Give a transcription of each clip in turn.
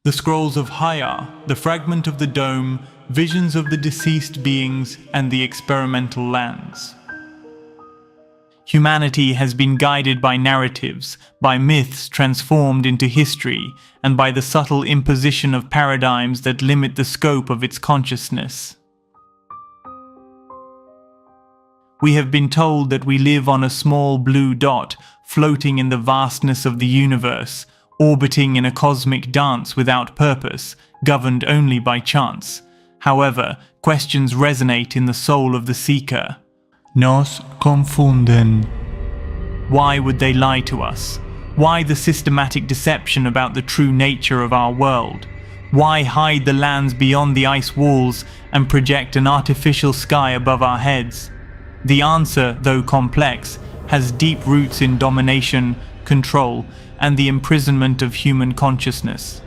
The Scrolls of Hayah, the Fragment of the Dome, Visions of the Deceased Beings, and the Experimental Lands. Humanity has been guided by narratives, by myths transformed into history, and by the subtle imposition of paradigms that limit the scope of its consciousness. We have been told that we live on a small blue dot, floating in the vastness of the universe, orbiting in a cosmic dance without purpose, governed only by chance. However, questions resonate in the soul of the seeker. Nos confunden. Why would they lie to us? Why the systematic deception about the true nature of our world? Why hide the lands beyond the ice walls and project an artificial sky above our heads? The answer, though complex, has deep roots in domination, control, and the imprisonment of human consciousness.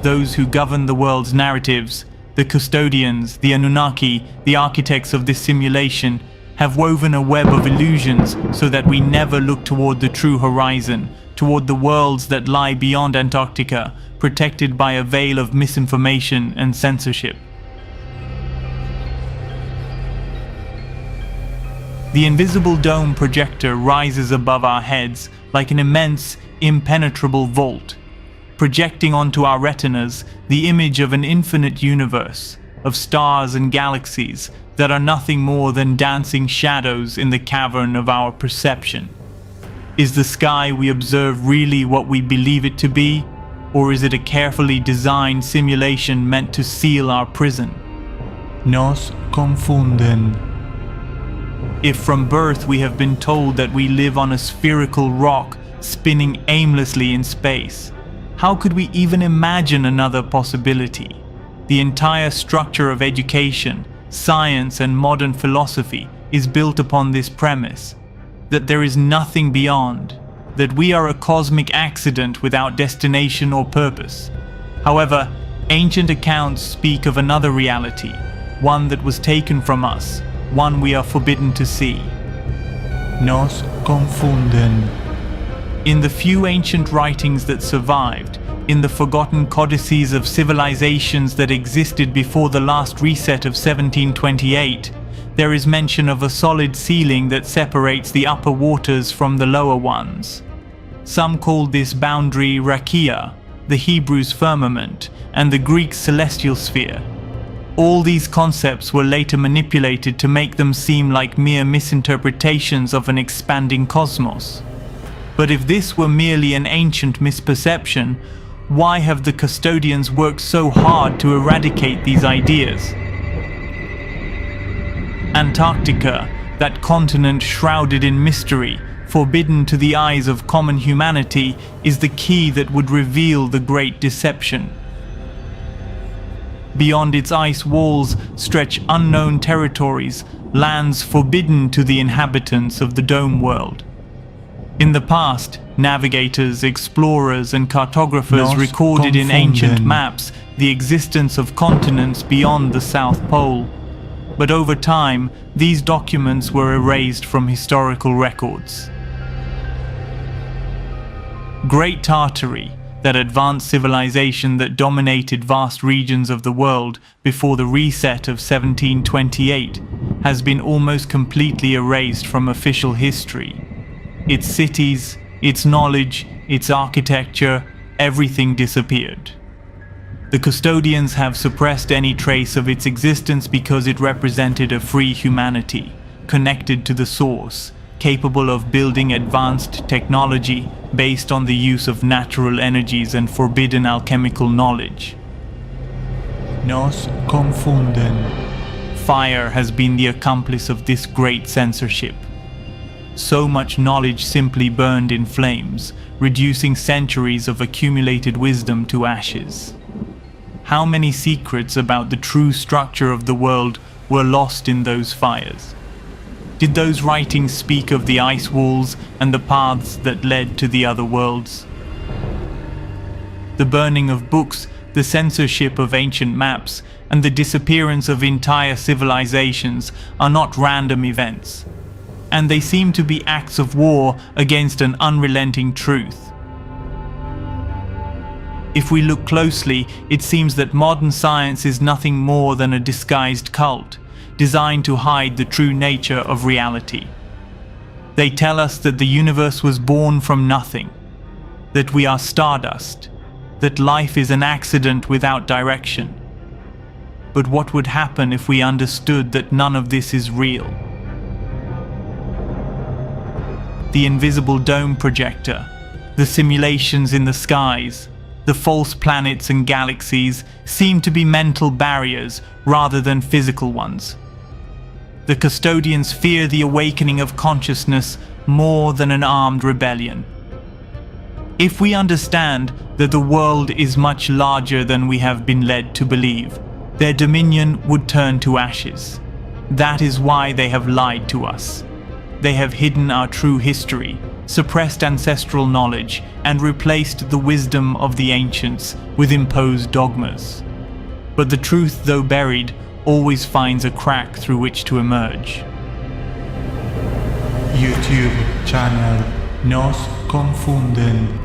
Those who govern the world's narratives, the custodians, the Anunnaki, the architects of this simulation, have woven a web of illusions so that we never look toward the true horizon, toward the worlds that lie beyond Antarctica, protected by a veil of misinformation and censorship. The invisible dome projector rises above our heads like an immense, impenetrable vault, projecting onto our retinas the image of an infinite universe, of stars and galaxies that are nothing more than dancing shadows in the cavern of our perception. Is the sky we observe really what we believe it to be, or is it a carefully designed simulation meant to seal our prison? Nos confunden. If from birth we have been told that we live on a spherical rock spinning aimlessly in space, how could we even imagine another possibility? The entire structure of education, science, and modern philosophy is built upon this premise, that there is nothing beyond, that we are a cosmic accident without destination or purpose. However, ancient accounts speak of another reality, one that was taken from us, one we are forbidden to see. Nos confunden. In the few ancient writings that survived, in the forgotten codices of civilizations that existed before the last reset of 1728, there is mention of a solid ceiling that separates the upper waters from the lower ones. Some called this boundary Rakia, the Hebrews' firmament, and the Greeks' celestial sphere. All these concepts were later manipulated to make them seem like mere misinterpretations of an expanding cosmos. But if this were merely an ancient misperception, why have the custodians worked so hard to eradicate these ideas? Antarctica, that continent shrouded in mystery, forbidden to the eyes of common humanity, is the key that would reveal the great deception. Beyond its ice walls stretch unknown territories, lands forbidden to the inhabitants of the dome world. In the past, navigators, explorers, and cartographers recorded in ancient maps the existence of continents beyond the South Pole. But over time, these documents were erased from historical records. Great Tartary, that advanced civilization that dominated vast regions of the world before the reset of 1728, has been almost completely erased from official history. Its cities, its knowledge, its architecture, everything disappeared. The custodians have suppressed any trace of its existence because it represented a free humanity, connected to the source, capable of building advanced technology based on the use of natural energies and forbidden alchemical knowledge. Nos confunden. Fire has been the accomplice of this great censorship. So much knowledge simply burned in flames, reducing centuries of accumulated wisdom to ashes. How many secrets about the true structure of the world were lost in those fires? Did those writings speak of the ice walls and the paths that led to the other worlds? The burning of books, the censorship of ancient maps, and the disappearance of entire civilizations are not random events, and they seem to be acts of war against an unrelenting truth. If we look closely, it seems that modern science is nothing more than a disguised cult, designed to hide the true nature of reality. They tell us that the universe was born from nothing, that we are stardust, that life is an accident without direction. But what would happen if we understood that none of this is real? The invisible dome projector, the simulations in the skies, the false planets and galaxies seem to be mental barriers rather than physical ones. The custodians fear the awakening of consciousness more than an armed rebellion. If we understand that the world is much larger than we have been led to believe, their dominion would turn to ashes. That is why they have lied to us. They have hidden our true history, suppressed ancestral knowledge, and replaced the wisdom of the ancients with imposed dogmas. But the truth, though buried, always finds a crack through which to emerge. YouTube channel Nos Confunden.